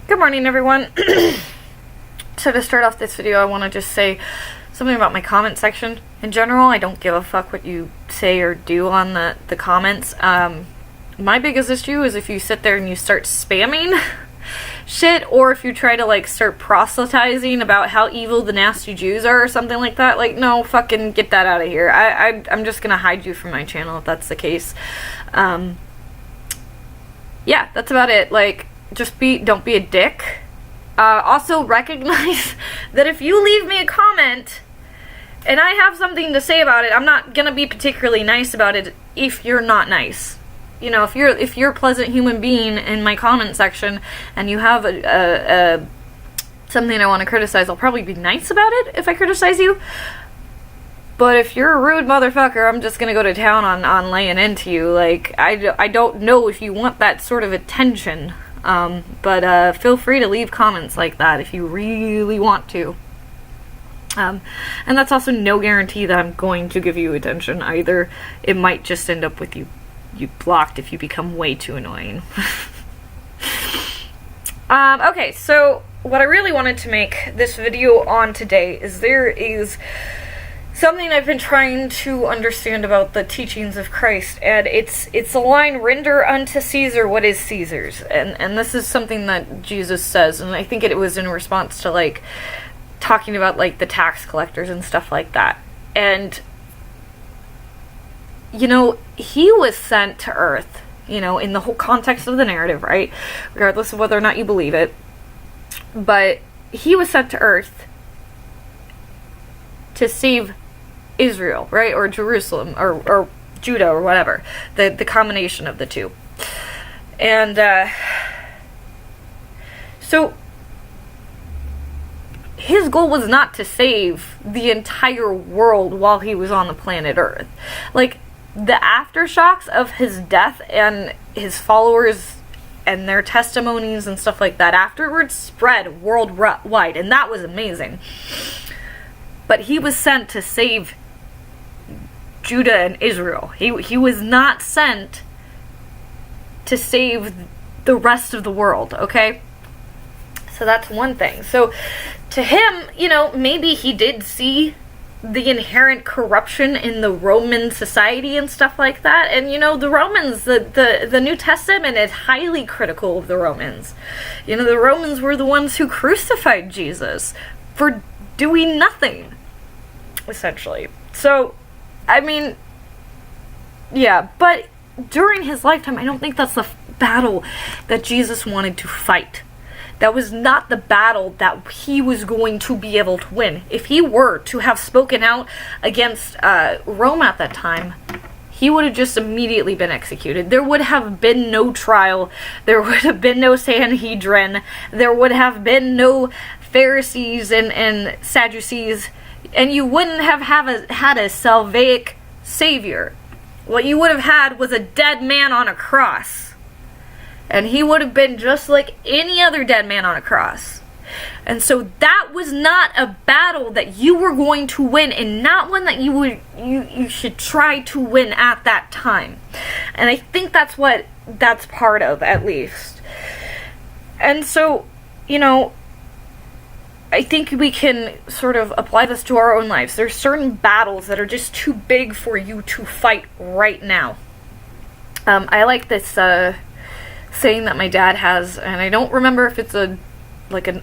Good morning, everyone. So to start off this video, I want to just say something about my comment section. In general, I don't give a fuck what you say or do on the comments. My biggest issue is if you sit there and you start spamming shit, or if you try to, like, start proselytizing about how evil the nasty Jews are or something like that. Like, no, fucking get that out of here. I'm just gonna hide you from my channel if that's the case. Yeah, that's about it. Like, don't be a dick. Also recognize that if you leave me a comment and I have something to say about it, I'm not gonna be particularly nice about it if you're not nice. You know, if you're a pleasant human being in my comment section and you have something I want to criticize, I'll probably be nice about it if I criticize you. But if you're a rude motherfucker, I'm just gonna go to town on laying into you. Like, I don't know if you want that sort of attention. But feel free to leave comments like that if you really want to. And that's also no guarantee that I'm going to give you attention either. It might just end up with you blocked if you become way too annoying. Okay, so what I really wanted to make this video on today is there is something I've been trying to understand about the teachings of Christ, and it's the line, "Render unto Caesar what is Caesar's," and this is something that Jesus says, and I think it was in response to, like, talking about, like, the tax collectors and stuff like that. And, you know, he was sent to earth, you know, in the whole context of the narrative, right? Regardless of whether or not you believe it. But he was sent to earth to save Israel, right? Or Jerusalem, or Judah, or whatever. The combination of the two. And, so his goal was not to save the entire world while he was on the planet Earth. Like, the aftershocks of his death and his followers and their testimonies and stuff like that afterwards spread worldwide, and that was amazing. But he was sent to save Judah and Israel. He was not sent to save the rest of the world, okay? So that's one thing. So to him, you know, maybe he did see the inherent corruption in the Roman society and stuff like that. And, you know, the Romans, the New Testament is highly critical of the Romans. You know, the Romans were the ones who crucified Jesus for doing nothing, essentially. So, I mean, yeah, but during his lifetime, I don't think that's the battle that Jesus wanted to fight. That was not the battle that he was going to be able to win. If he were to have spoken out against Rome at that time, he would have just immediately been executed. There would have been no trial. There would have been no Sanhedrin. There would have been no Pharisees and Sadducees. And you wouldn't have had a salvific savior. What you would have had was a dead man on a cross. And he would have been just like any other dead man on a cross. And so that was not a battle that you were going to win, and not one that you should try to win at that time. And I think that's what that's part of, at least. And so, you know, I think we can sort of apply this to our own lives. There's certain battles that are just too big for you to fight right now. I like this saying that my dad has, and I don't remember if it's an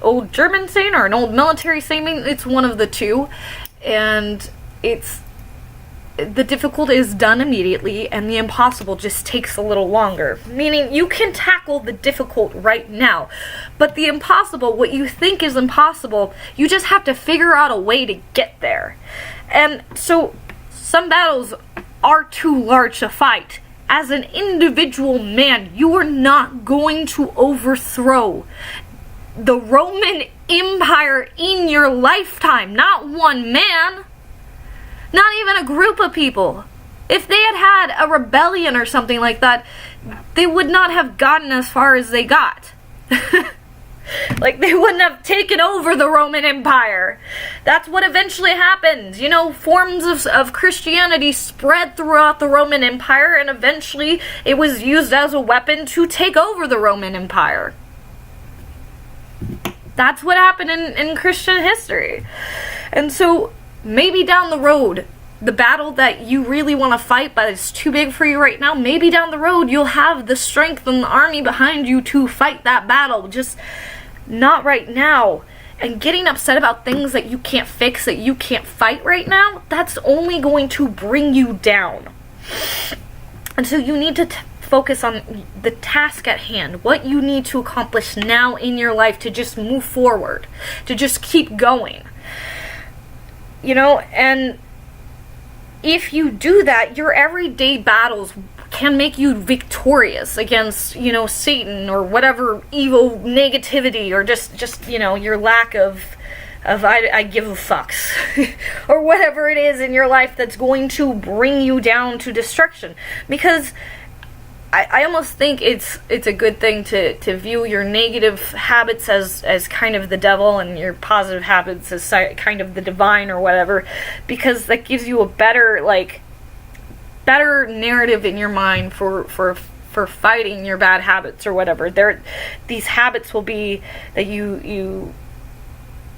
old German saying or an old military saying. It's one of the two, and it's, the difficult is done immediately and the impossible just takes a little longer. Meaning you can tackle the difficult right now, but the impossible, what you think is impossible, you just have to figure out a way to get there. And so some battles are too large to fight. As an individual man, you are not going to overthrow the Roman Empire in your lifetime. Not one man. Not even a group of people. If they had had a rebellion or something like that, they would not have gotten as far as they got. Like, they wouldn't have taken over the Roman Empire. That's what eventually happened. You know, forms of Christianity spread throughout the Roman Empire, and eventually it was used as a weapon to take over the Roman Empire. That's what happened in Christian history. And so maybe down the road, the battle that you really want to fight but it's too big for you right now, maybe down the road you'll have the strength and the army behind you to fight that battle, just not right now. And getting upset about things that you can't fix, that you can't fight right now, that's only going to bring you down. And so you need to focus on the task at hand, what you need to accomplish now in your life to just move forward, to just keep going. And if you do that, your everyday battles can make you victorious against, Satan or whatever evil negativity or just your lack of I give a fucks or whatever it is in your life that's going to bring you down to destruction. Because I almost think it's a good thing to view your negative habits as kind of the devil and your positive habits as kind of the divine or whatever, because that gives you a better narrative in your mind for fighting your bad habits or whatever. These habits will be that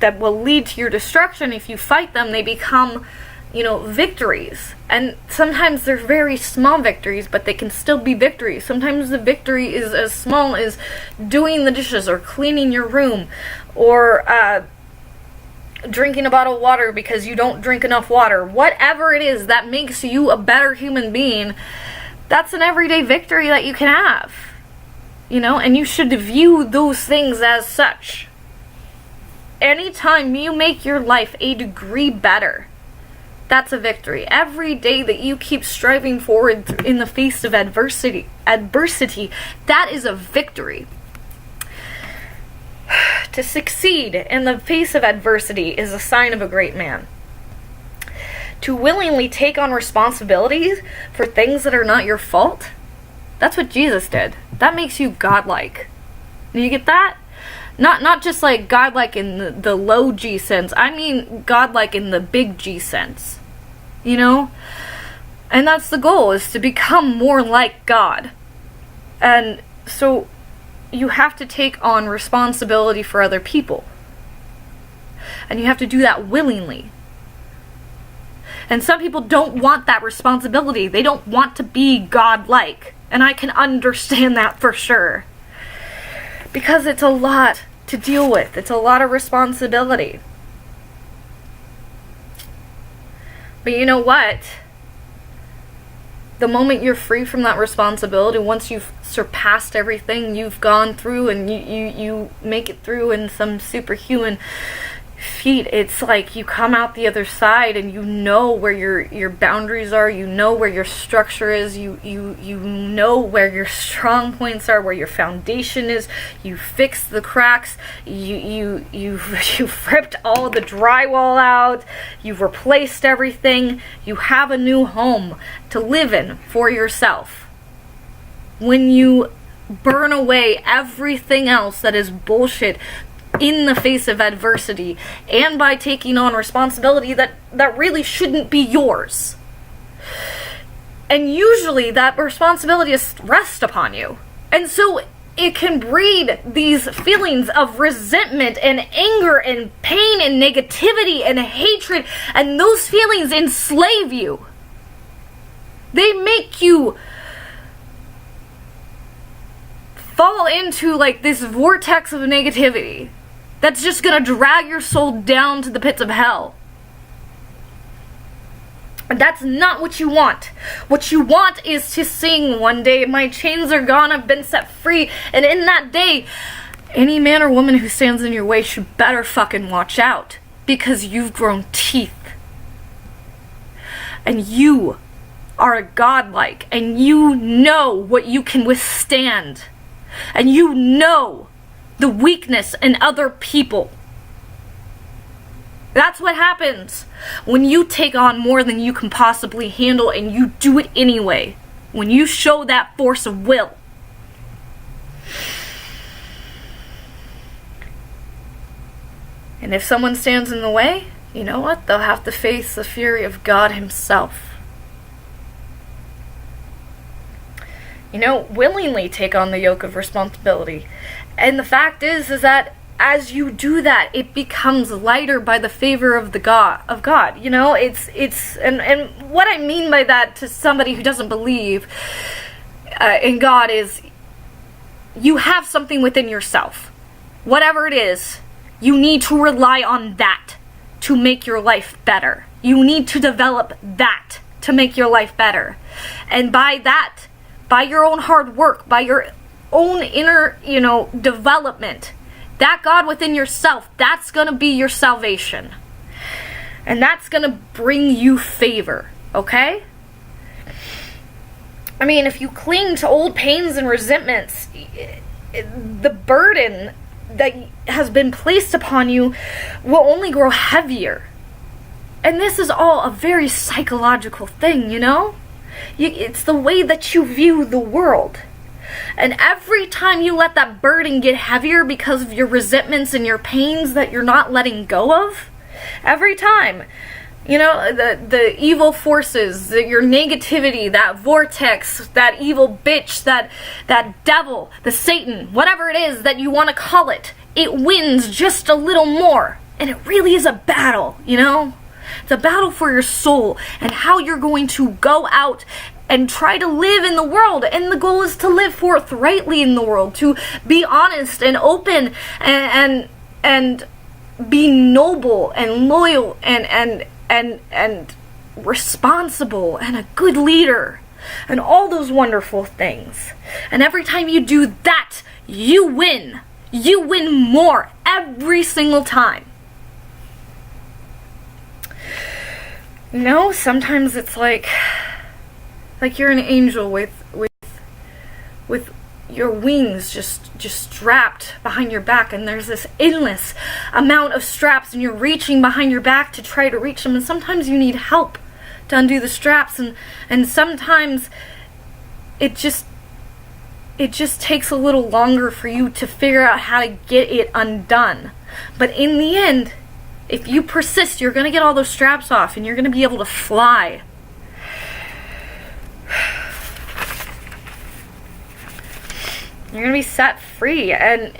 that will lead to your destruction. If you fight them, they become victories. And sometimes they're very small victories, but they can still be victories. Sometimes the victory is as small as doing the dishes or cleaning your room or drinking a bottle of water because you don't drink enough water. Whatever it is that makes you a better human being, that's an everyday victory that you can have. And you should view those things as such. Anytime you make your life a degree better, that's a victory. Every day that you keep striving forward in the face of adversity, that is a victory. To succeed in the face of adversity is a sign of a great man. To willingly take on responsibilities for things that are not your fault, that's what Jesus did. That makes you godlike. Do you get that? Not just like godlike in the low G sense. I mean godlike in the big G sense. And that's the goal, is to become more like God. And so you have to take on responsibility for other people. And you have to do that willingly. And some people don't want that responsibility. They don't want to be God-like. And I can understand that for sure. Because it's a lot to deal with. It's a lot of responsibility. But you know what? The moment you're free from that responsibility, once you've surpassed everything you've gone through and you make it through in some superhuman feat, it's like you come out the other side and you know where your boundaries are, you know where your structure is, you know where your strong points are, where your foundation is, you fix the cracks, you've ripped all the drywall out, you've replaced everything, you have a new home to live in for yourself. When you burn away everything else that is bullshit in the face of adversity, and by taking on responsibility that really shouldn't be yours. And usually that responsibility is thrust upon you. And so it can breed these feelings of resentment and anger and pain and negativity and hatred, and those feelings enslave you. They make you fall into like this vortex of negativity that's just going to drag your soul down to the pits of hell. And that's not what you want. What you want is to sing one day, my chains are gone, I've been set free. And in that day, any man or woman who stands in your way should better fucking watch out. Because you've grown teeth. And you are godlike. And you know what you can withstand. And you know the weakness in other people. That's what happens when you take on more than you can possibly handle and you do it anyway. When you show that force of will. And if someone stands in the way, you know what? They'll have to face the fury of God himself. Willingly take on the yoke of responsibility. And the fact is that as you do that, it becomes lighter by the favor of God. You know, and what I mean by that to somebody who doesn't believe in God is, you have something within yourself. Whatever it is, you need to rely on that to make your life better. You need to develop that to make your life better. And by that, by your own hard work, by your own inner, development, that God within yourself, that's going to be your salvation. And that's going to bring you favor, okay? I mean, if you cling to old pains and resentments, the burden that has been placed upon you will only grow heavier. And this is all a very psychological thing, It's the way that you view the world. And every time you let that burden get heavier because of your resentments and your pains that you're not letting go of, every time, the evil forces, your negativity, that vortex, that evil bitch, that devil, the Satan, whatever it is that you want to call it, it wins just a little more. And it really is a battle, It's a battle for your soul and how you're going to go out and try to live in the world. And the goal is to live forthrightly in the world, to be honest and open and be noble and loyal and responsible and a good leader and all those wonderful things. And every time you do that, you win. You win more every single time. Sometimes it's like you're an angel with your wings just strapped behind your back, and there's this endless amount of straps, and you're reaching behind your back to try to reach them, and sometimes you need help to undo the straps, and sometimes it just takes a little longer for you to figure out how to get it undone. But in the end, if you persist, you're going to get all those straps off, and you're going to be able to fly. You're going to be set free. And,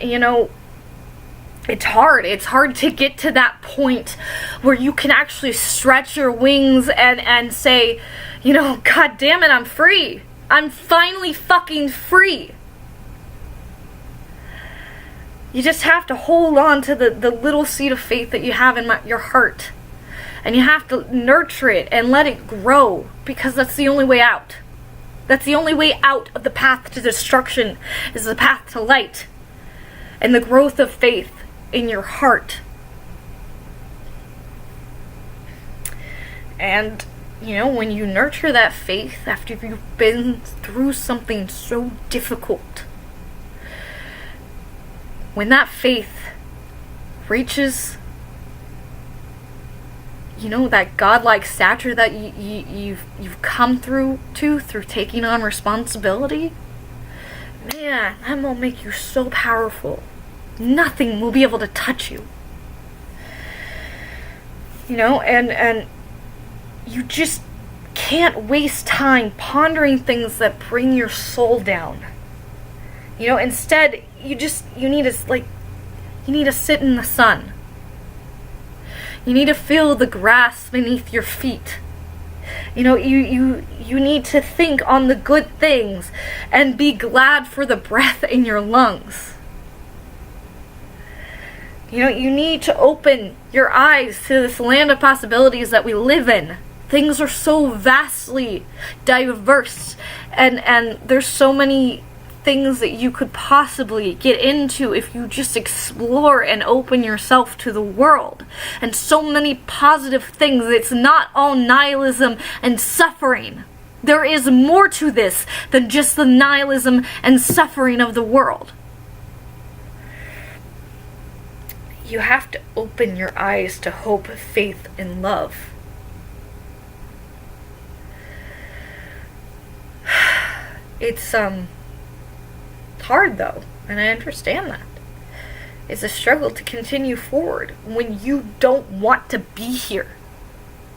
it's hard. It's hard to get to that point where you can actually stretch your wings and say, God damn it, I'm free. I'm finally fucking free. You just have to hold on to the little seed of faith that you have in your heart. And you have to nurture it and let it grow, because that's the only way out. That's the only way out of the path to destruction, is the path to light and the growth of faith in your heart. And, when you nurture that faith after you've been through something so difficult, when that faith reaches, that godlike stature that you've come through taking on responsibility, man, that will make you so powerful. Nothing will be able to touch you. And you just can't waste time pondering things that bring your soul down. Instead, you need to sit in the sun. You need to feel the grass beneath your feet. You need to think on the good things and be glad for the breath in your lungs. You need to open your eyes to this land of possibilities that we live in. Things are so vastly diverse, and there's so many things that you could possibly get into if you just explore and open yourself to the world. And so many positive things. It's not all nihilism and suffering. There is more to this than just the nihilism and suffering of the world. You have to open your eyes to hope, faith, and love. It's hard though, and I understand that. It's a struggle to continue forward when you don't want to be here,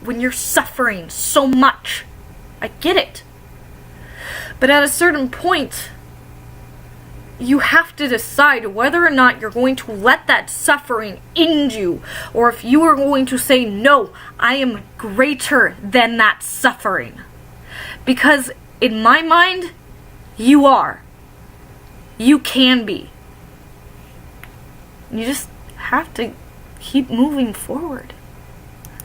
when you're suffering so much. I get it. But at a certain point, you have to decide whether or not you're going to let that suffering end you, or if you are going to say, no, I am greater than that suffering. Because in my mind, you are. You can be. You just have to keep moving forward.